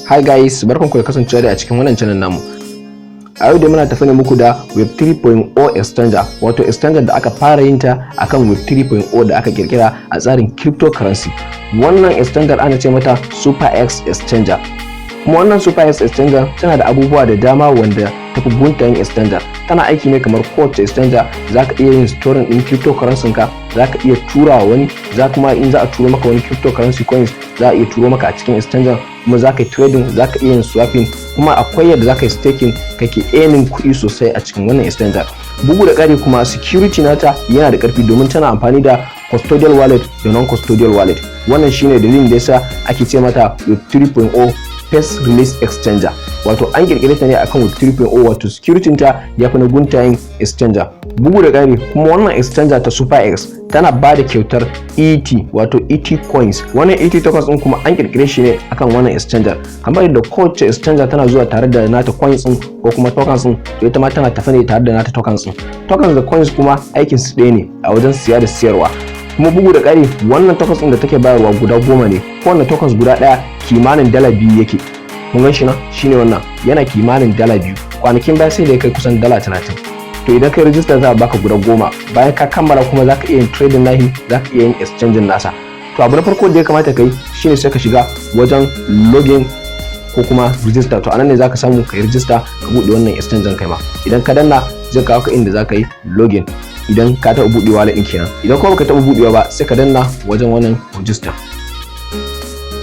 Hi guys, barkanku da kasancewa da a cikin wannan channel namu. A yau dai muna tafi ne muku da Web3.0 EXCHANGE, wato exchange da aka fara yin ta akan Web3.0 da aka kirkira a tsarin cryptocurrency. Wannan exchange ana ce mata SuperEx EXCHANGE. Kuma wannan SuperEx EXCHANGE tana da abubuwa da dama wanda tafi guntayen exchange. Tana aiki ne kamar kowace exchange, zaka iya yin storing din cryptocurrency ka, zaka iya tura wani, kuma in za a turo maka wani cryptocurrency coins za a iya turo maka a cikin exchange, kuma zaka yi trading, zaka iya yin swapping, kuma akwai yadda zaka yi staking kake earning kuɗi sosai a cikin wannan exchange. Bugu da ƙari kuma security nata yana da ƙarfi domin tana amfani da custodial wallet da non-custodial wallet. Wannan shine dalilin da yasa ake ce mata Web3.0 First Release Exchanger. Wato an kirkire ta ne akan Web3.0, wato security ta yafi na guntayen exchanger. Bugu da ƙari kuma wannan exchanger ta SuperEx tana ba da kyautar ET, wato ET coins. Wannan ET tokens din kuma an kirkire shi ne akan wannan exchanger. Kamar yadda kowace exchanger tana zuwa tare da nata coins din ko kuma tokens din, to ita ma tana tafi ne tare da nata tokens din. Tokens da coins kuma aikin su ɗaya ne a wajen siya da siyarwa. Kuma bugu da ƙari wannan tokens din da take bayarwa guda 10 ne. Kowanne tokens guda ɗaya kimanin $2 yake. Kun gan shi na shine wannan yana kimanin $2. Kwanakin baya sai da ya kai kusan $30. To idan kai register za a baka guda 10. Bayan ka kammala kuma zaka iya yin trading nahi, zaka iya yin exchange nasa. To abu na farko da ya kamata kai shine sai ka shiga wajen login ko kuma register. To anan ne zaka samu kai register ka bude wannan exchange kai ma. Idan ka danna zai kawo ka inda zaka yi login. Idan ka taɓa buɗewa wallet ɗin kenan. Idan kuma baka taɓa buɗewa ba sai ka danna wajen wannan register.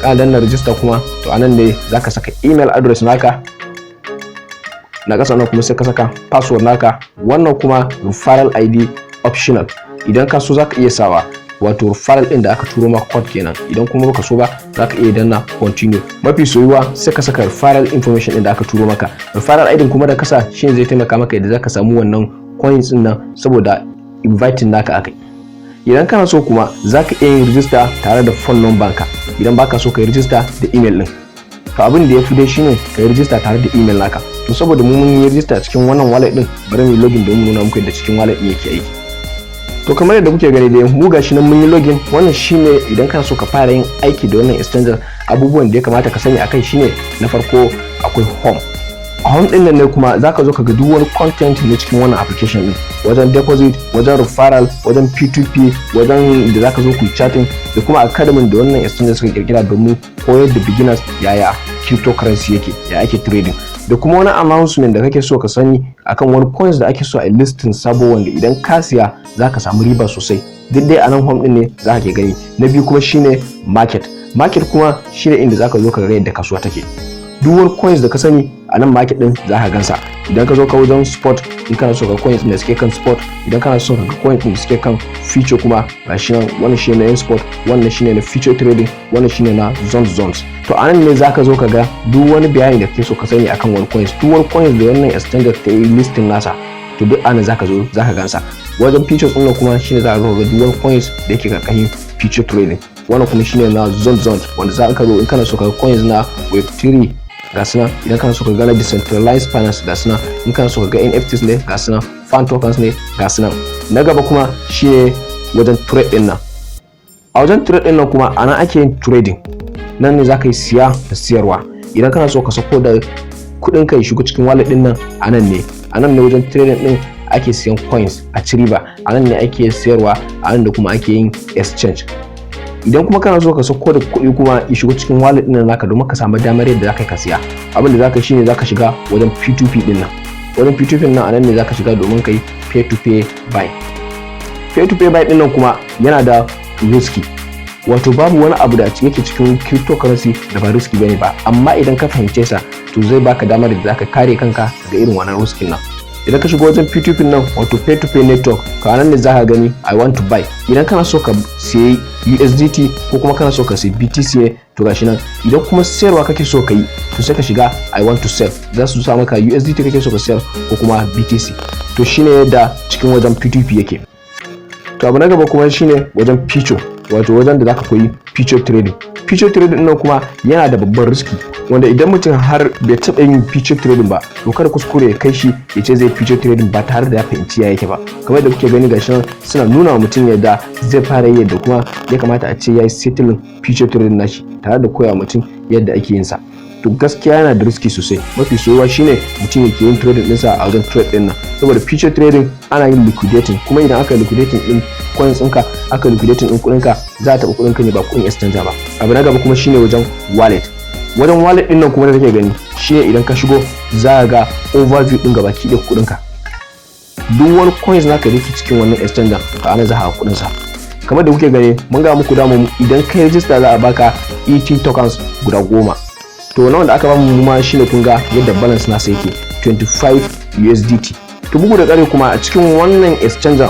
Ka danna register kuma to anan ne zaka saka email address naka na kasa nan, kuma sai ka saka password naka. Wannan kuma referral ID optional. Idan ka so zaka iya sawa, wato referral din da aka turo maka code kenan. Idan kuma baka so ba zaka iya danna continue. Mafi soyuwa sai ka saka referral information din da aka turo maka. Referral ID kuma da kasa shine zai taimaka maka yadda zaka samu wannan coins din nan, saboda inviting naka akai. Idan kana so kuma zaka iya yin register tare da phone number ka. Idan baka so ka yi register da email din, to abin da yafi dai shine ka yi register tare da email naka. To saboda mun yi register cikin wannan wallet din, bari mu yi login domin nuna muku yadda cikin wallet din yake aiki. To kamar yadda kuke gani dai mu gashi nan mun yi login. Wannan shine idan kana so ka fara yin aiki da wannan exchanger, abubuwan da ya kamata ka sani akai shine na farko akwai home. A home din nan ne kuma zaka zo ka ga duk wani content ne cikin wannan application din, wajen deposit, wajen referral, wajen P2P, wajen da zaka zo ku chatting, da kuma academy da wannan exchange suka kirkira domin koyar da beginners yaya cryptocurrency yake, ya ake trading, da kuma wani announcement da kake so ka sani akan wani coins da ake so a listing sabo wanda idan ka siya zaka samu riba sosai. Duk dai a nan home din ne zaka ke gani. Na biyu kuma shine market. Market kuma shine inda zaka zo ka ga yadda kasuwa take. Duk wani coins da ka sani a nan market din za ka gansa. Idan ka zo ka wajen spot, in kana so ka coins da suke kan spot, idan kana so ka coins da suke kan future kuma gashi nan, wannan shine na spot, wannan shine na future trading, wannan shine na zones. To anan ne zaka zo ka ga duk wani bayani da kake so ka sani akan wani coins. Duk wani coins da wannan exchange ta yi listing nasa, to duk anan zaka zo zaka gansa. Wajen features din kuma shine zaka zo ga duk wani coins da yake karkashin future trading. Wannan kuma shine na zones, wanda za ka zo in kana so ka coins na Web3 ga suna. Idan kana so ka ga decentralized finance ga suna. In kana so ka ga NFTs ne ga suna, fan tokens ne ga suna. Na gaba kuma shine wajen trade din nan. A wajen trade din nan kuma anan ake yin trading. Nan ne zaka yi siya da siyarwa. Idan kana so ka sako da kudin ka ya shigo cikin wallet din nan, anan ne wajen trading din ake siyan coins a ci riba. Anan ne ake yin siyarwa, anan da kuma ake yin exchange. Idan kuma kana so ka sako da kuɗi kuma ya shigo cikin wallet din naka domin ka samu damar yadda zaka ka siya, abin da zaka shine zaka shiga wajen P2P din nan. Wajen P2P nan anan ne zaka shiga domin kai pay to pay buy. Pay to pay buy din nan kuma yana da risky, wato babu wani abu da yake cikin cryptocurrency da ba risky bane ba, amma idan ka fahimce sa to zai baka damar da zaka kare kanka daga irin wannan riskin nan. Idan ka shigo wajen P2P nan, wato pay to pay network, ka nan ne zaka gani I want to buy. Idan kana so ka siya USDT ko kuma kana so ka siya BTC, to gashi nan. Idan kuma sayarwa kake so ka yi, to sai ka shiga I want to sell. Za su sa maka USDT kake so ka sayar ko kuma BTC. To shine yadda cikin wajen P2P yake. To abu na gaba kuma shine wajen future, wato wajen da zaka koyi future trading. Future trading nan kuma yana da babban riski, wanda idan mutum har bai taɓa yin future trading ba, to kada kuskure ya kai shi ya ce zai future trading ba tare da ya fahimci ya yake ba. Kamar da kuke gani gashi nan suna nuna wa mutum yadda zai fara yi, yadda kuma ya kamata a ce ya yi settling future trading nashi, tare da koya mutum yadda ake yin sa. to gaskiya yana da riski sosai. Mafi soyuwa shine mutum yake yin trading ɗinsa a wajen trade ɗin nan, saboda future trading ana yin liquidating, kuma idan aka liquidating ɗin coins ɗinka, aka liquidating ɗin kuɗinka, za a taɓa kuɗinka ne ba kuɗin exchanger ba. Abu na gaba kuma shine wajen wallet. Wajen wallet ɗin nan kuma da kake gani shine idan ka shigo za ka ga overview ɗin gabaki ɗaya kuɗinka. Duk wani coins naka da yake cikin wannan exchanger to ana za ka kuɗin sa. Kamar da kuke gani mun ga muku damu idan kai register za a baka ETT tokens guda 10. To na wanda aka bamu ma shine kun ga yadda balance nasa yake 25 USDT. To bugu da ƙari kuma a cikin wannan exchanger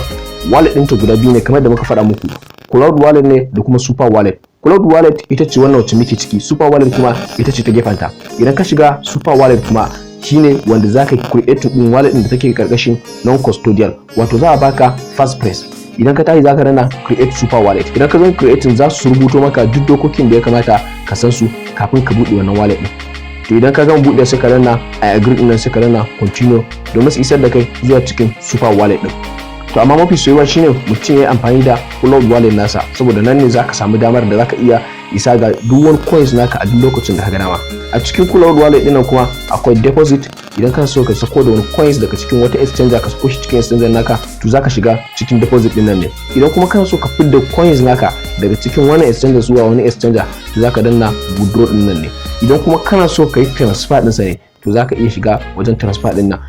wallet ɗinta guda biyu ne kamar da muka faɗa muku. Cloud wallet ne da kuma super wallet. Cloud wallet ita ce wannan wacce muke ciki, super wallet kuma ita ce ta gefanta. Idan ka shiga super wallet kuma shine wanda zaka create din wallet din da take karkashin non custodial, wato za a baka fast press. Idan ka tashi zaka rana create super wallet, idan ka zo creating za su rubuto maka duk dokokin da ya kamata ka san su kafin ka bude wannan wallet din. To idan ka gama bude sai ka rana I agree din nan sai ka rana continue domin su isar da kai zuwa cikin super wallet din. To amma mafi soyuwa shine mutum ya yi amfani da cloud wallet nasa, saboda nan ne zaka samu damar da zaka iya isa ga duk wani coins naka a duk lokacin da ka ga dama. A cikin cloud wallet din kuma akwai deposit. Idan ka so ka sako da wani coins daga cikin wata exchanger ka sako shi cikin exchanger naka, to zaka shiga cikin deposit din nan ne. Idan kuma kana so ka fidda coins naka daga cikin wani exchanger zuwa wani exchanger, to zaka danna withdraw din nan ne. Idan kuma kana so ka yi transfer din sa ne, to zaka iya shiga wajen transfer din nan.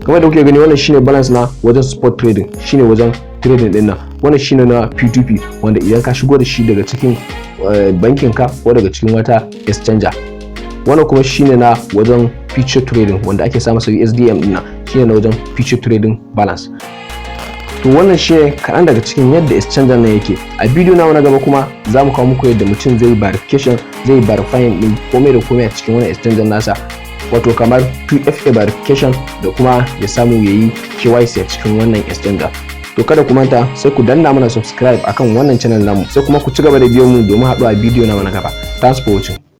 Kamar da kuke gani wannan shine balance na wajen spot trading, shine wajen trading din nan. Wannan shine na P2P wanda idan ka shigo da shi daga cikin bankin ka ko daga cikin wata exchanger. Wannan kuma shine na wajen future trading wanda ake sa masa USDM din nan, shine na wajen future trading balance. To wannan shine kaɗan daga cikin yadda exchanger nan yake. A bidiyo na gaba kuma za mu kawo muku yadda mutum zai verification, zai verifying din komai da komai a cikin wannan exchanger nasa, wato kamar 2FA verification da kuma ya samu yayi KYC a cikin wannan exchanger. To kada ku manta sai ku danna mana subscribe akan wannan channel namu, sai kuma ku ci gaba da biyo mu domin haɗu a bidiyo na gaba. Thanks for watching.